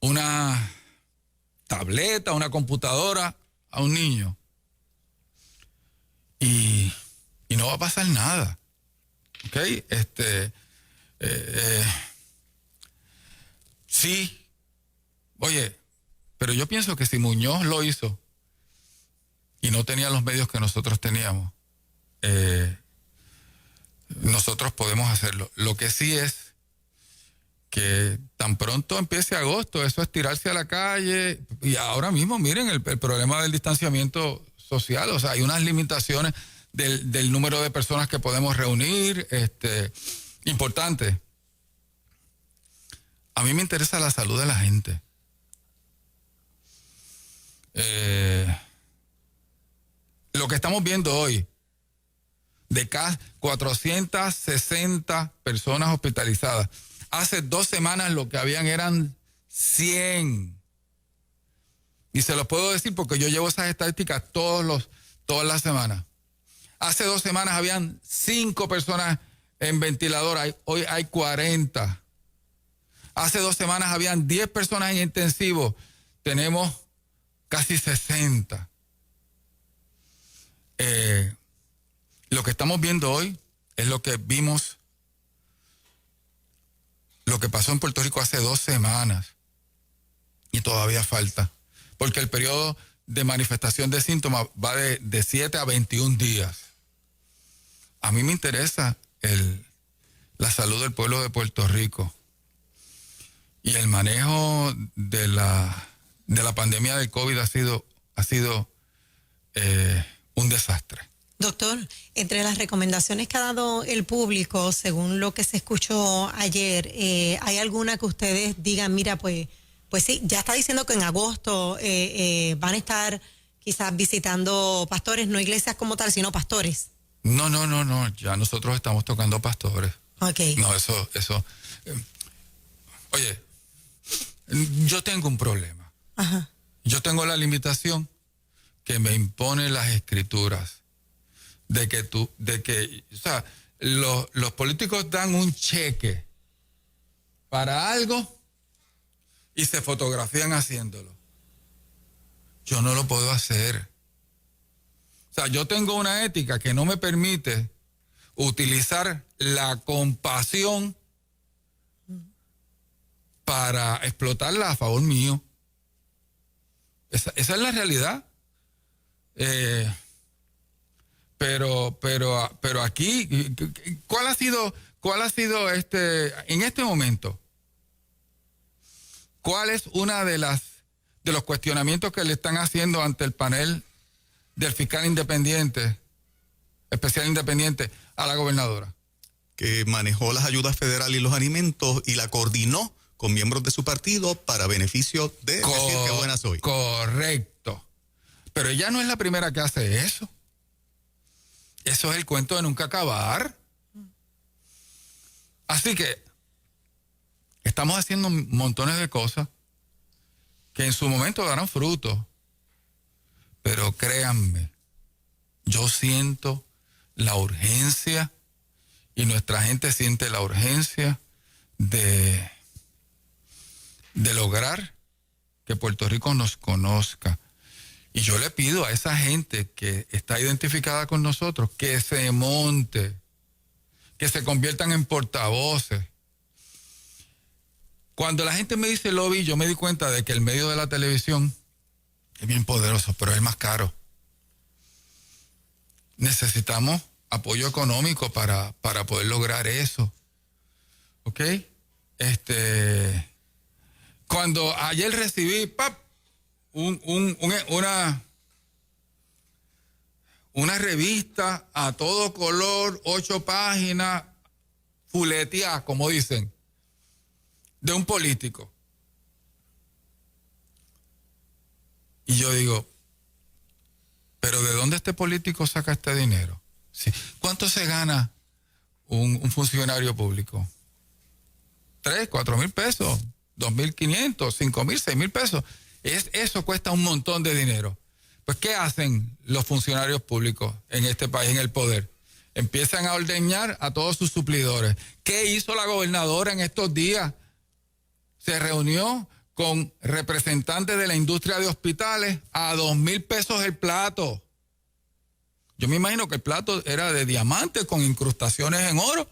una tableta, una computadora a un niño y no va a pasar nada. ¿Ok? Sí. Oye, pero yo pienso que si Muñoz lo hizo y no tenía los medios que nosotros teníamos, nosotros podemos hacerlo. Lo que sí es que tan pronto empiece agosto, eso es tirarse a la calle. Y ahora mismo, miren, el problema del distanciamiento social, o sea, hay unas limitaciones del número de personas que podemos reunir, importante. A mí me interesa la salud de la gente. Lo que estamos viendo hoy, de casi 460 personas hospitalizadas. Hace 2 semanas lo que habían eran 100. Y se los puedo decir porque yo llevo esas estadísticas todas las semanas. Hace 2 semanas habían 5 personas en ventilador, hoy hay 40. Hace 2 semanas habían 10 personas en intensivo, tenemos casi 60. Lo que estamos viendo hoy es lo que vimos, lo que pasó en Puerto Rico hace 2 semanas. Y todavía falta. Porque el periodo de manifestación de síntomas va de 7 a 21 días. A mí me interesa la salud del pueblo de Puerto Rico. Y el manejo de la pandemia del COVID ha sido un desastre. Doctor, entre las recomendaciones que ha dado el público, según lo que se escuchó ayer, ¿hay alguna que ustedes digan, mira, pues sí, ya está diciendo que en agosto van a estar quizás visitando pastores, no iglesias como tal, sino pastores? No, ya nosotros estamos tocando pastores. Okay. No, eso. Oye, yo tengo un problema. Ajá. Yo tengo la limitación que me impone las escrituras de que o sea, los políticos dan un cheque para algo y se fotografían haciéndolo. Yo no lo puedo hacer. O sea, yo tengo una ética que no me permite utilizar la compasión para explotarla a favor mío. Esa es la realidad. Pero aquí, ¿cuál ha sido en este momento? ¿Cuál es una de los cuestionamientos que le están haciendo ante el panel del fiscal especial independiente a la gobernadora? Que manejó las ayudas federales y los alimentos y la coordinó con miembros de su partido para beneficio de decir qué buena soy. Correcto. Pero ella no es la primera que hace eso. Eso es el cuento de nunca acabar. Así que estamos haciendo montones de cosas que en su momento darán fruto. Pero créanme, yo siento la urgencia y nuestra gente siente la urgencia de lograr que Puerto Rico nos conozca. Y yo le pido a esa gente que está identificada con nosotros que se monte, que se conviertan en portavoces. Cuando la gente me dice lobby, yo me di cuenta de que el medio de la televisión es bien poderoso, pero es el más caro. necesitamos apoyo económico para poder lograr eso. ¿Ok? Cuando ayer recibí una revista a todo color, 8 páginas, fuleteadas, como dicen, de un político. Y yo digo, ¿pero de dónde este político saca este dinero? Sí. ¿Cuánto se gana un funcionario público? 3, 4 mil pesos, 2.500, 5.000, 6.000 pesos. Eso cuesta un montón de dinero. Pues, ¿qué hacen los funcionarios públicos en este país, en el poder? Empiezan a ordeñar a todos sus suplidores. ¿Qué hizo la gobernadora en estos días? Se reunió con representantes de la industria de hospitales a 2.000 pesos el plato. Yo me imagino que el plato era de diamantes con incrustaciones en oro.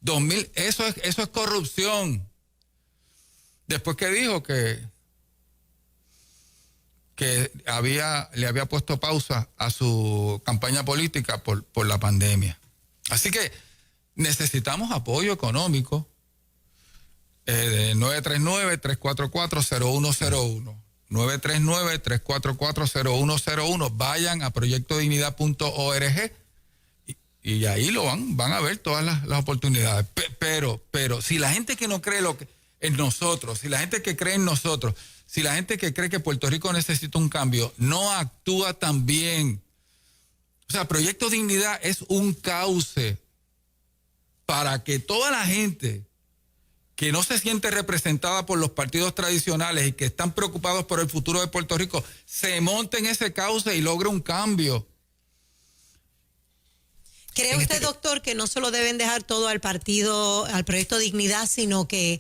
2.000, eso es corrupción. Después que dijo que le había puesto pausa a su campaña política por la pandemia. Así que necesitamos apoyo económico. 939-344-0101. 939-344-0101. Vayan a proyectodignidad.org y ahí lo van a ver todas las oportunidades. Pero si la gente que no cree en nosotros, si la gente que cree en nosotros, si la gente que cree que Puerto Rico necesita un cambio no actúa tan bien, o sea, Proyecto Dignidad es un cauce para que toda la gente que no se siente representada por los partidos tradicionales y que están preocupados por el futuro de Puerto Rico se monte en ese cauce y logre un cambio. ¿Cree usted, doctor, que no solo deben dejar todo al Proyecto Dignidad, sino que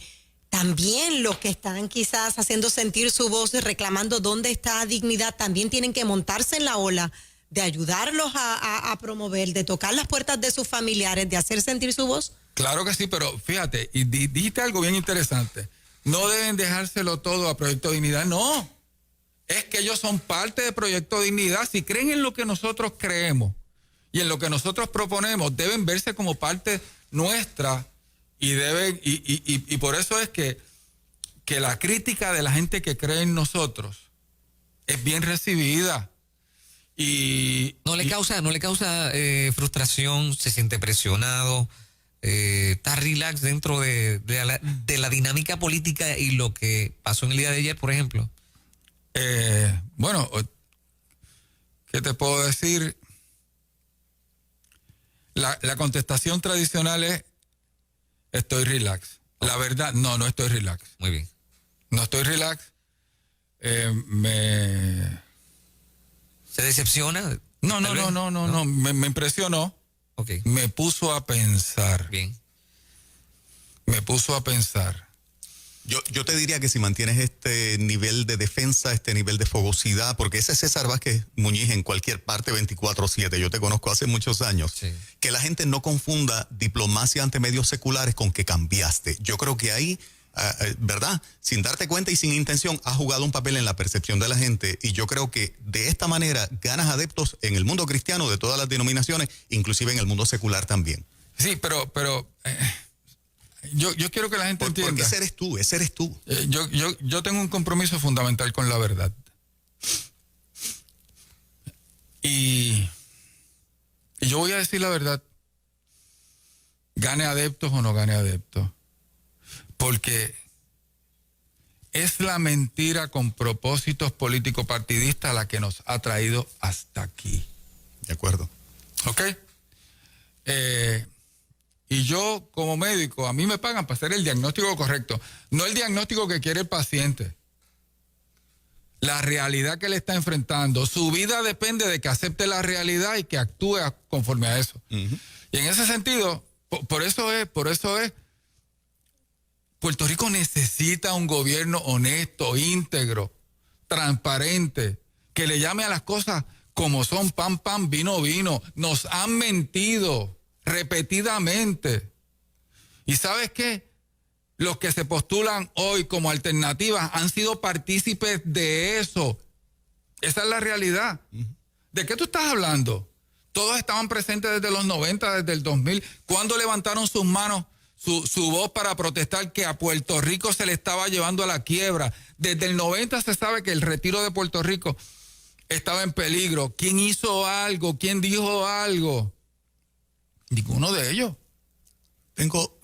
también los que están quizás haciendo sentir su voz y reclamando dónde está Dignidad también tienen que montarse en la ola de ayudarlos a promover, de tocar las puertas de sus familiares, de hacer sentir su voz? Claro que sí, pero fíjate, y dijiste algo bien interesante. No deben dejárselo todo a Proyecto Dignidad, no. Es que ellos son parte de Proyecto Dignidad. Si creen en lo que nosotros creemos y en lo que nosotros proponemos, deben verse como parte nuestra y deben, y por eso es que la crítica de la gente que cree en nosotros es bien recibida. No le causa frustración, se siente presionado, está relax dentro de la dinámica política y lo que pasó en el día de ayer, por ejemplo. Bueno, ¿qué te puedo decir? La contestación tradicional es: estoy relax. La verdad, no estoy relax. Muy bien. No estoy relax. ¿Se decepciona? No. Me impresionó. Okay. Me puso a pensar. Bien. Me puso a pensar. Yo te diría que si mantienes este nivel de defensa, este nivel de fogosidad, porque ese es César Vázquez Muñiz en cualquier parte 24/7, yo te conozco hace muchos años, sí. Que la gente no confunda diplomacia ante medios seculares con que cambiaste. Yo creo que ahí, ¿verdad? Sin darte cuenta y sin intención, has jugado un papel en la percepción de la gente, y yo creo que de esta manera ganas adeptos en el mundo cristiano de todas las denominaciones, inclusive en el mundo secular también. Sí, pero yo quiero que la gente entienda. Porque ese eres tú. Yo tengo un compromiso fundamental con la verdad. Y yo voy a decir la verdad. Gane adeptos o no gane adeptos. Porque es la mentira con propósitos político-partidistas la que nos ha traído hasta aquí. De acuerdo. ¿Ok? Y yo, como médico, a mí me pagan para hacer el diagnóstico correcto. No el diagnóstico que quiere el paciente. La realidad que le está enfrentando. Su vida depende de que acepte la realidad y que actúe conforme a eso. Uh-huh. Y en ese sentido, por eso es, Puerto Rico necesita un gobierno honesto, íntegro, transparente, que le llame a las cosas como son: pan, pan, vino, vino. Nos han mentido repetidamente. ¿Y sabes qué? Los que se postulan hoy como alternativas han sido partícipes de eso. Esa es la realidad. ¿De qué tú estás hablando? Todos estaban presentes desde los 90, desde el 2000. ¿Cuándo levantaron sus manos, su voz para protestar que a Puerto Rico se le estaba llevando a la quiebra? Desde el 90 se sabe que el retiro de Puerto Rico estaba en peligro. ¿Quién hizo algo? ¿Quién dijo algo? Ninguno de ellos. Tengo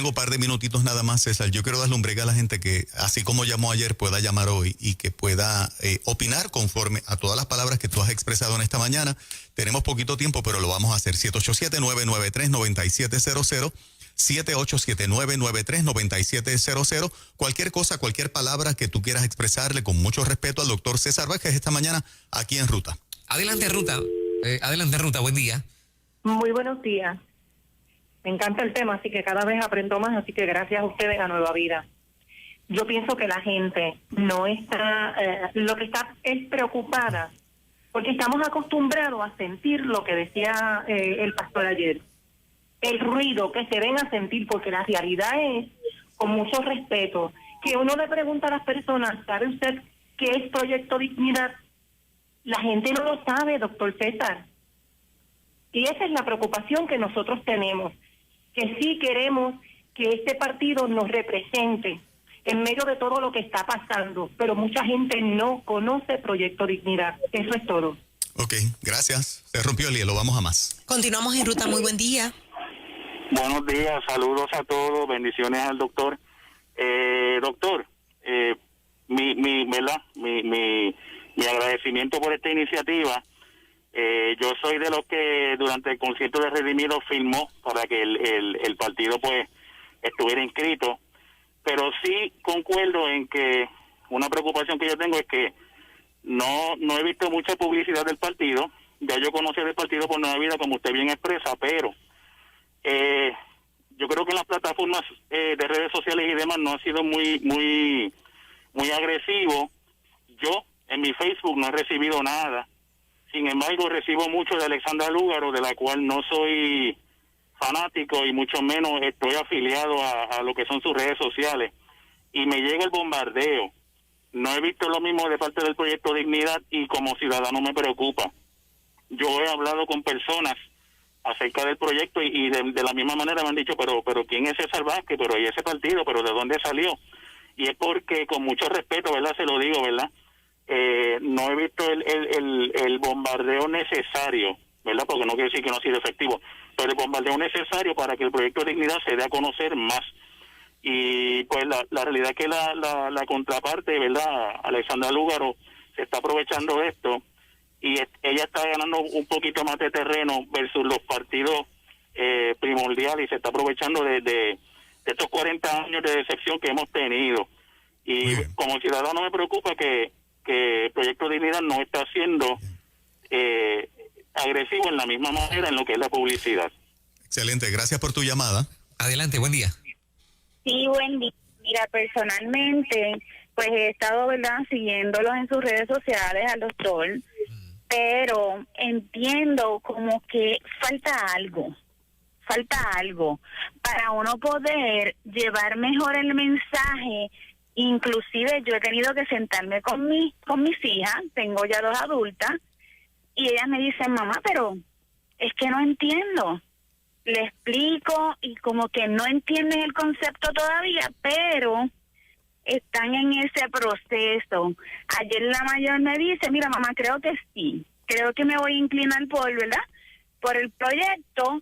un par de minutitos nada más, César. Yo quiero darle un break a la gente que, así como llamó ayer, pueda llamar hoy y que pueda opinar conforme a todas las palabras que tú has expresado en esta mañana. Tenemos poquito tiempo, pero lo vamos a hacer. 787-993-9700. 787-993-9700. Cualquier cosa, cualquier palabra que tú quieras expresarle con mucho respeto al doctor César Vázquez esta mañana aquí en Ruta. Adelante, Ruta. Adelante, Ruta. Buen día. Muy buenos días. Me encanta el tema, así que cada vez aprendo más, así que gracias a ustedes a Nueva Vida. Yo pienso que la gente no está, lo que está es preocupada, porque estamos acostumbrados a sentir lo que decía el pastor ayer, el ruido que se ven a sentir, porque la realidad es, con mucho respeto, que uno le pregunta a las personas, ¿sabe usted qué es Proyecto Dignidad? La gente no lo sabe, doctor César. Y esa es la preocupación que nosotros tenemos, que sí queremos que este partido nos represente en medio de todo lo que está pasando, pero mucha gente no conoce Proyecto Dignidad. Eso es todo. Ok, gracias. Se rompió el hielo, vamos a más. Continuamos en Ruta. Muy buen día. Buenos días, saludos a todos, bendiciones al doctor. Doctor, mi agradecimiento por esta iniciativa. Yo soy de los que durante el concierto de Redimido firmó para que el partido pues estuviera inscrito, pero sí concuerdo en que una preocupación que yo tengo es que no he visto mucha publicidad del partido. Ya yo conocí del partido por Nueva Vida, como usted bien expresa, pero yo creo que en las plataformas de redes sociales y demás no ha sido muy agresivo. Yo en mi Facebook no he recibido nada. Sin embargo, recibo mucho de Alexandra Lúgaro, de la cual no soy fanático y mucho menos estoy afiliado a lo que son sus redes sociales. Y me llega el bombardeo. No he visto lo mismo de parte del Proyecto Dignidad y como ciudadano me preocupa. Yo he hablado con personas acerca del proyecto y de la misma manera me han dicho, pero ¿quién es César Vázquez? Pero ¿y ese partido? ¿Pero de dónde salió? Y es porque, con mucho respeto, ¿verdad? Se lo digo, ¿verdad? No he visto el bombardeo necesario, ¿verdad? Porque no quiere decir que no ha sido efectivo, pero el bombardeo necesario para que el Proyecto de Dignidad se dé a conocer más. Y pues la realidad es que la contraparte, ¿verdad? Alexandra Lúgaro se está aprovechando de esto y ella está ganando un poquito más de terreno versus los partidos primordiales y se está aprovechando de estos 40 años de decepción que hemos tenido. Y como ciudadano me preocupa que Proyecto Dignidad no está siendo agresivo en la misma manera en lo que es la publicidad. Excelente, gracias por tu llamada. Adelante, buen día. Sí, buen día. Mira, personalmente, pues he estado, ¿verdad?, siguiéndolos en sus redes sociales al doctor, pero entiendo como que falta algo para uno poder llevar mejor el mensaje. Inclusive yo he tenido que sentarme con mis hijas, tengo ya 2 adultas, y ellas me dicen, mamá, pero es que no entiendo. Le explico y como que no entienden el concepto todavía, pero están en ese proceso. Ayer la mayor me dice, mira, mamá, creo que sí, creo que me voy a inclinar por el proyecto,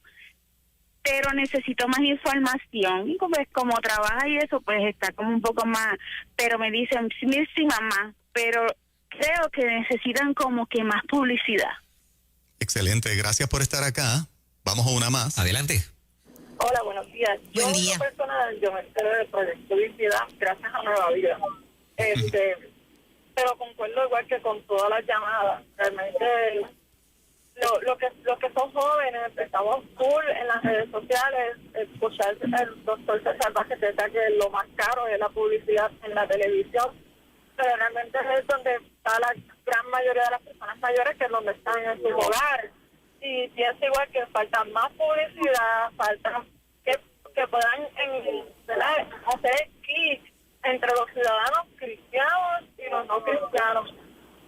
pero necesito más información. Y como trabaja y eso, pues está como un poco más, pero me dicen, sí, mamá, pero creo que necesitan como que más publicidad. Excelente, gracias por estar acá. Vamos a una más. Adelante. Hola, buenos días. Buen día. Yo personal, yo me enteré del Proyecto Dignidad gracias a Nueva Vida. Pero concuerdo igual que con todas las llamadas. Realmente lo que son jóvenes, estamos full en las redes sociales, escuchar el doctor César Vázquez que lo más caro es la publicidad en la televisión, pero realmente es donde está la gran mayoría de las personas mayores, que es donde están en sus hogares. Y pienso igual que falta más publicidad, falta que puedan hacer clic entre los ciudadanos cristianos y los no cristianos.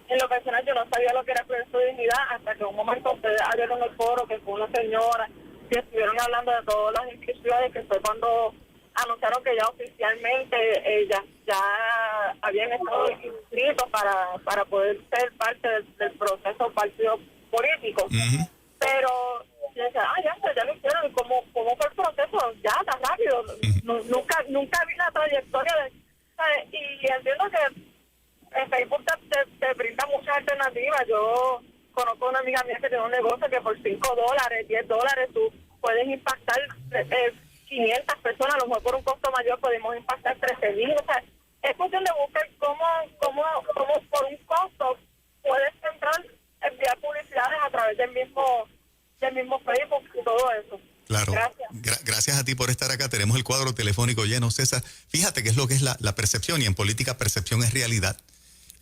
En lo personal yo no sabía lo que era Proyecto Dignidad hasta que un momento ustedes abrieron el foro, que fue una señora, que estuvieron hablando de todas las inscripciones, que fue cuando anunciaron que ya oficialmente ya habían estado inscritos para poder ser parte del proceso partido político. Pero yo decía, ya lo hicieron, ¿cómo fue el proceso? Ya, tan rápido. Nunca vi la trayectoria y entiendo que en Facebook te brinda muchas alternativas. Yo conozco una amiga mía que tiene un negocio que por $5, $10 tú puedes impactar 500 personas, a lo mejor por un costo mayor podemos impactar 13,000. O sea, es cuestión de buscar cómo por un costo puedes entrar, enviar publicidades a través del mismo Facebook y todo eso. Claro. Gracias a ti por estar acá. Tenemos el cuadro telefónico lleno, César. Fíjate que es lo que es la percepción, y en política percepción es realidad.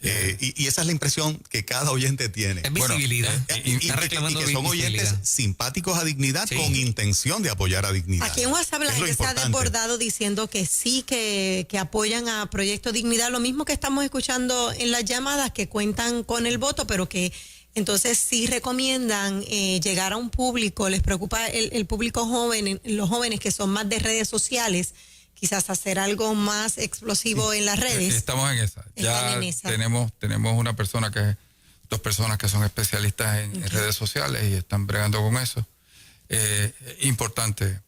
Y esa es la impresión que cada oyente tiene. Es visibilidad. Y que son oyentes simpáticos a Dignidad, sí, con intención de apoyar a Dignidad. Aquí en WhatsApp la gente se ha desbordado diciendo que sí, que apoyan a Proyecto Dignidad. Lo mismo que estamos escuchando en las llamadas, que cuentan con el voto, pero que entonces sí recomiendan llegar a un público. Les preocupa el público joven, los jóvenes que son más de redes sociales, quizás hacer algo más explosivo en las redes. Estamos en esa. Tenemos dos personas que son especialistas en redes sociales y están bregando con eso. Importante,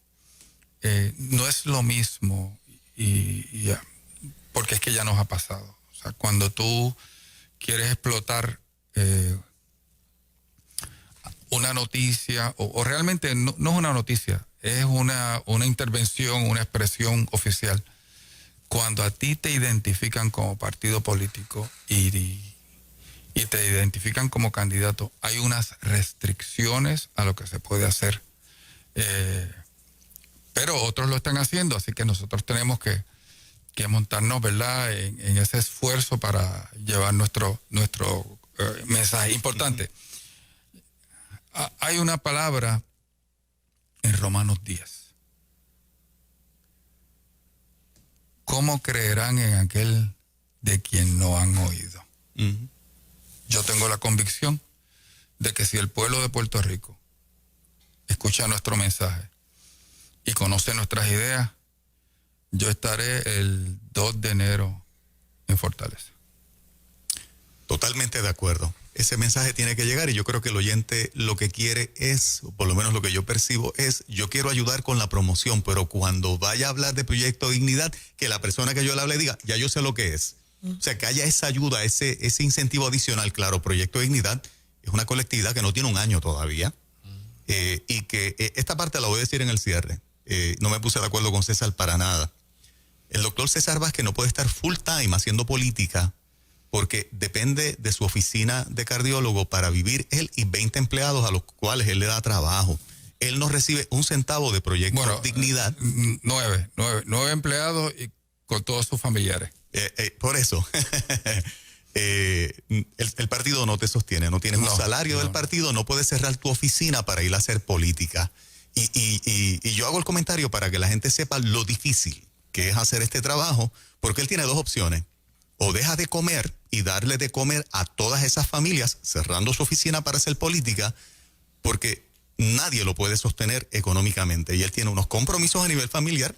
no es lo mismo, porque es que ya nos ha pasado. O sea, cuando tú quieres explotar una noticia, o realmente no es una noticia, es una intervención, una expresión oficial. Cuando a ti te identifican como partido político y te identifican como candidato, hay unas restricciones a lo que se puede hacer. Pero otros lo están haciendo, así que nosotros tenemos que montarnos, ¿verdad?, en ese esfuerzo para llevar nuestro mensaje. Importante. Hay una palabra en Romanos 10. ¿Cómo creerán en aquel de quien no han oído? Yo tengo la convicción de que si el pueblo de Puerto Rico escucha nuestro mensaje y conoce nuestras ideas, yo estaré el 2 de enero en Fortaleza. Totalmente de acuerdo. Ese mensaje tiene que llegar, y yo creo que el oyente lo que quiere es, o por lo menos lo que yo percibo es, yo quiero ayudar con la promoción, pero cuando vaya a hablar de Proyecto Dignidad, que la persona que yo le hable diga, ya yo sé lo que es. O sea, que haya esa ayuda, ese incentivo adicional. Claro, Proyecto Dignidad es una colectividad que no tiene un año todavía, y que esta parte la voy a decir en el cierre. No me puse de acuerdo con César para nada. El doctor César Vázquez no puede estar full time haciendo política, porque depende de su oficina de cardiólogo para vivir él y 20 empleados a los cuales él le da trabajo. Él no recibe un centavo de Proyecto Dignidad. 9 empleados y con todos sus familiares. Por eso, el partido no te sostiene, no tienes un salario del partido, no puedes cerrar tu oficina para ir a hacer política. Y yo hago el comentario para que la gente sepa lo difícil que es hacer este trabajo, porque él tiene dos opciones. O deja de comer y darle de comer a todas esas familias cerrando su oficina para hacer política, porque nadie lo puede sostener económicamente. Y él tiene unos compromisos a nivel familiar,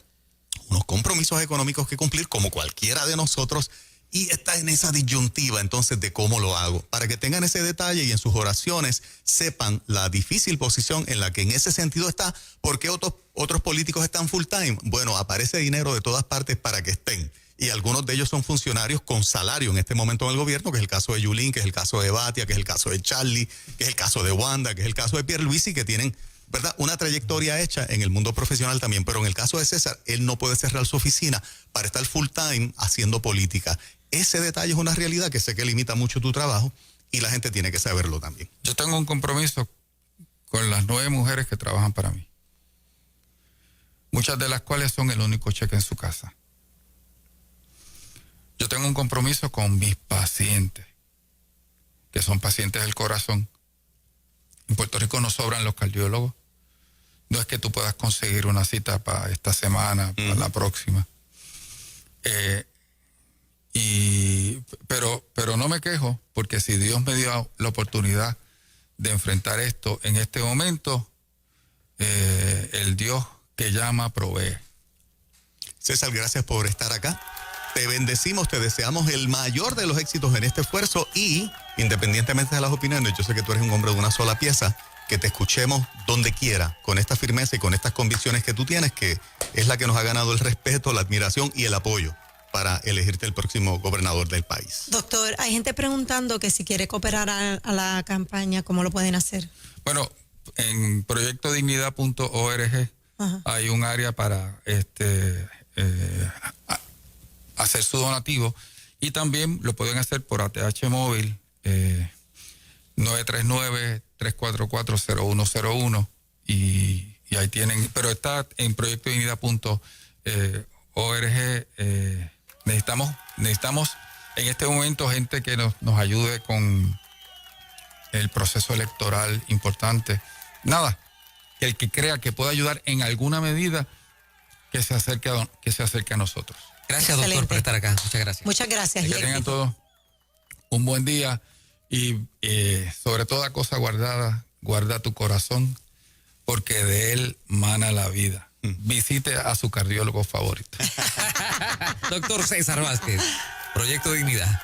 unos compromisos económicos que cumplir como cualquiera de nosotros, y está en esa disyuntiva entonces de cómo lo hago. Para que tengan ese detalle y en sus oraciones sepan la difícil posición en la que en ese sentido está. ¿Por qué otros políticos están full time? Bueno, aparece dinero de todas partes para que estén. Y algunos de ellos son funcionarios con salario en este momento en el gobierno, que es el caso de Yulín, que es el caso de Batia, que es el caso de Charlie, que es el caso de Wanda, que es el caso de Pierluisi, que tienen, ¿verdad?, una trayectoria hecha en el mundo profesional también. Pero en el caso de César, él no puede cerrar su oficina para estar full time haciendo política. Ese detalle es una realidad que sé que limita mucho tu trabajo, y la gente tiene que saberlo también. Yo tengo un compromiso con las 9 mujeres que trabajan para mí, muchas de las cuales son el único cheque en su casa. Yo tengo un compromiso con mis pacientes, que son pacientes del corazón. En Puerto Rico no sobran los cardiólogos. No es que tú puedas conseguir una cita para esta semana, para la próxima. Pero no me quejo, porque si Dios me dio la oportunidad de enfrentar esto en este momento, el Dios que llama provee. César, gracias por estar acá. Te bendecimos, te deseamos el mayor de los éxitos en este esfuerzo y, independientemente de las opiniones, yo sé que tú eres un hombre de una sola pieza, que te escuchemos donde quiera, con esta firmeza y con estas convicciones que tú tienes, que es la que nos ha ganado el respeto, la admiración y el apoyo para elegirte el próximo gobernador del país. Doctor, hay gente preguntando que si quiere cooperar a la campaña, ¿cómo lo pueden hacer? Bueno, en proyectodignidad.org hay un área para hacer su donativo, y también lo pueden hacer por ATH móvil 939-344-0101 y ahí tienen, pero está en proyectodignidad.org. Necesitamos en este momento gente que nos ayude con el proceso electoral importante. Nada, el que crea que pueda ayudar en alguna medida, que se acerque a nosotros. Gracias, Excelente. doctor, por estar acá. Muchas gracias. Muchas gracias. Que tengan todos un buen día y sobre toda cosa guardada, guarda tu corazón, porque de él mana la vida. Visite a su cardiólogo favorito. Doctor César Vázquez, Proyecto Dignidad.